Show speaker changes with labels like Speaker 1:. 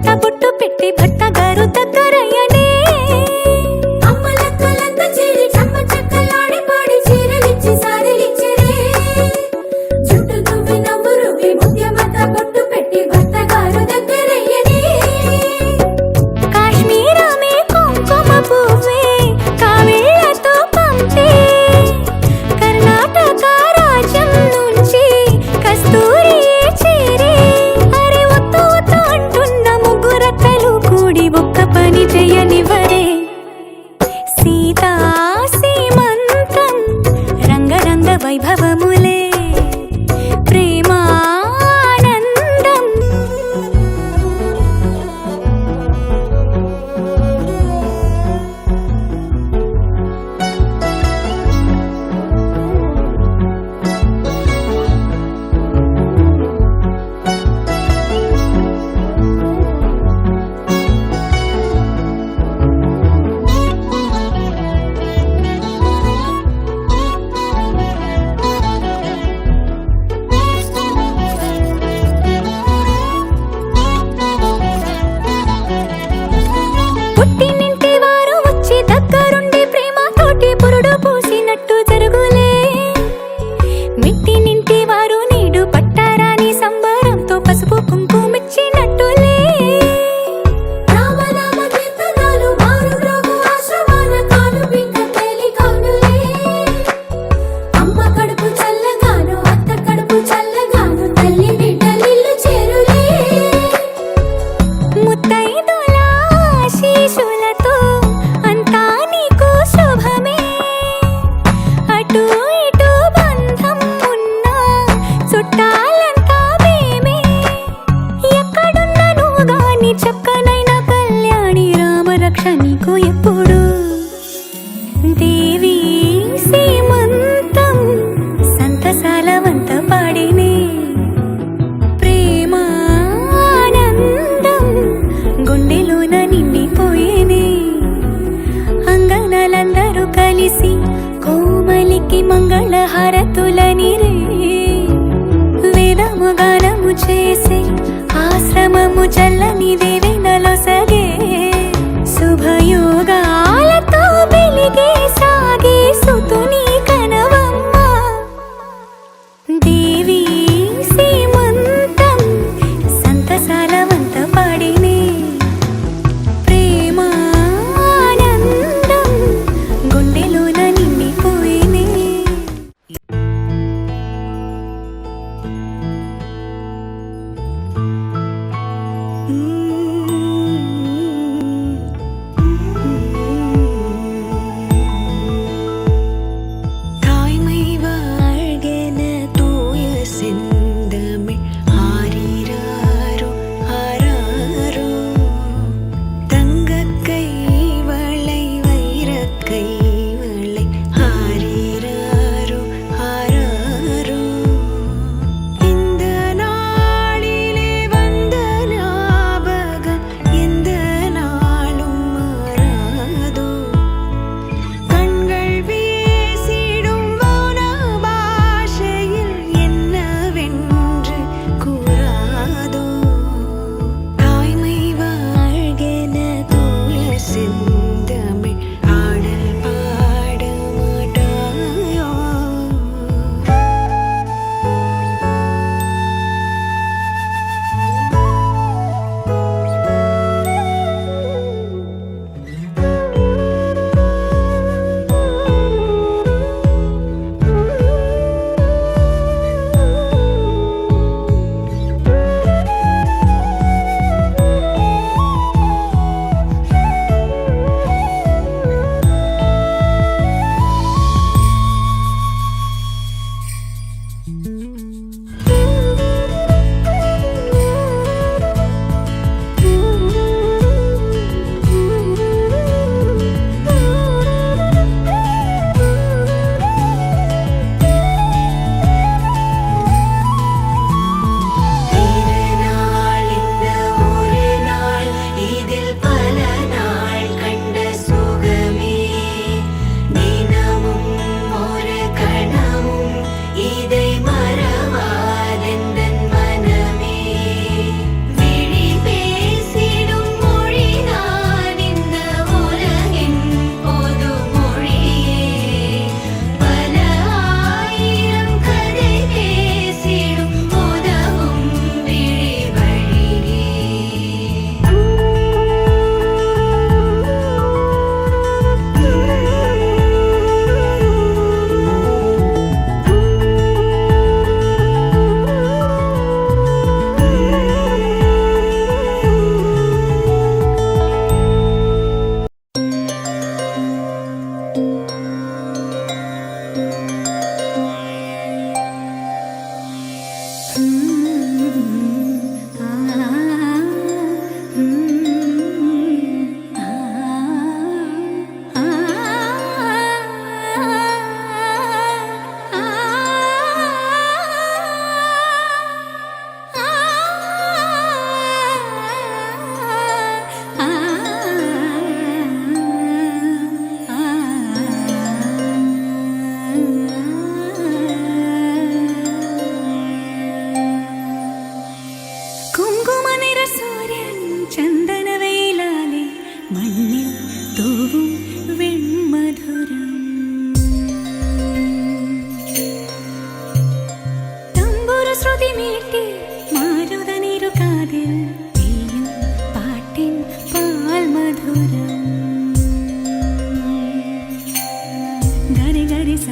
Speaker 1: మత బొట్టు పెట్టి భర్త గారు దగ్గరయ్యనే
Speaker 2: అమ్మలక్కలంతా చేరి చమ్మ చక్కలాడి పాడి చీరలిచ్చి సారెలిచ్చిరే చుట్టూ దువ్వి నవ్వు రువ్వి ముత్య మత బొట్టు పెట్టి భర్త గారు దగ్గరయ్యనే
Speaker 1: కాశ్మీరమే కుంకుమ పువ్వే కావేళ్లతో పంపే కర్ణాటక రాజ్యం నుంచి కస్తూరియే చేరే అరే ఒత్తు ఒత్తు అంటున్న ముగ్గురక్కలు కూడి ఒక్క పని చేయనివ్వరే సీతా సీమంతం రంగరంగ వైభవములే ప్రేమానందం పుట్టినింటి వారు వచ్చి దగ్గరుండి ప్రేమతోటి పురుడు పూసినట్టు జరుగులే మిట్టినింటి వారు నీడు పట్టారాని సంబరంతో పసుపు కుంకుమిచ్చినట్టులే
Speaker 2: రామనామ కీర్తనాలు మారు రోగు ఆశ్రమాన కాను పింక తేలి కౌనులే అమ్మ కడుపు చల్లగాను అత్త కడుపు చల్లగాను తల్లి బిడ్డలిల్లు చేరులే
Speaker 1: ముత్తైదుల ఆశీస్సులతో అంతా నీకు శుభమే అటు ఇటు బంధం ఉన్నా చుట్టాలంతా మేమే ఎక్కడున్న నువ్వు గాని చక్కనైన కళ్యాణి రామరక్ష నీకు ఎప్పుడు దేవి సీమంతం సంతసాల వంత పాడినే ప్రేమానందం గుండెలోన నిండిపోయేనే అంగనలందరూ కలిసి కోమలికి మంగళ హారతులనిరే వేదము గానము చేసే ఆశ్రమము చల్లని దేవెనలో సగే శుభయోగాలతో వెలిగే సాగే సుతుని కనవమ్మ దేవి సీమంతం సంతసాల వంత పాడినే ప్రేమానందం గుండెలోన నిండిపోయినే മണ്ണിൽ തൂവും വെൺമധുരം. തമ്പുരു ശ്രുതി മീട്ടി മാരുതനിരു കാതിൽ പെയ്യും പാട്ടിൻ പാൽ മധുരം. ഗരി ഗരി സ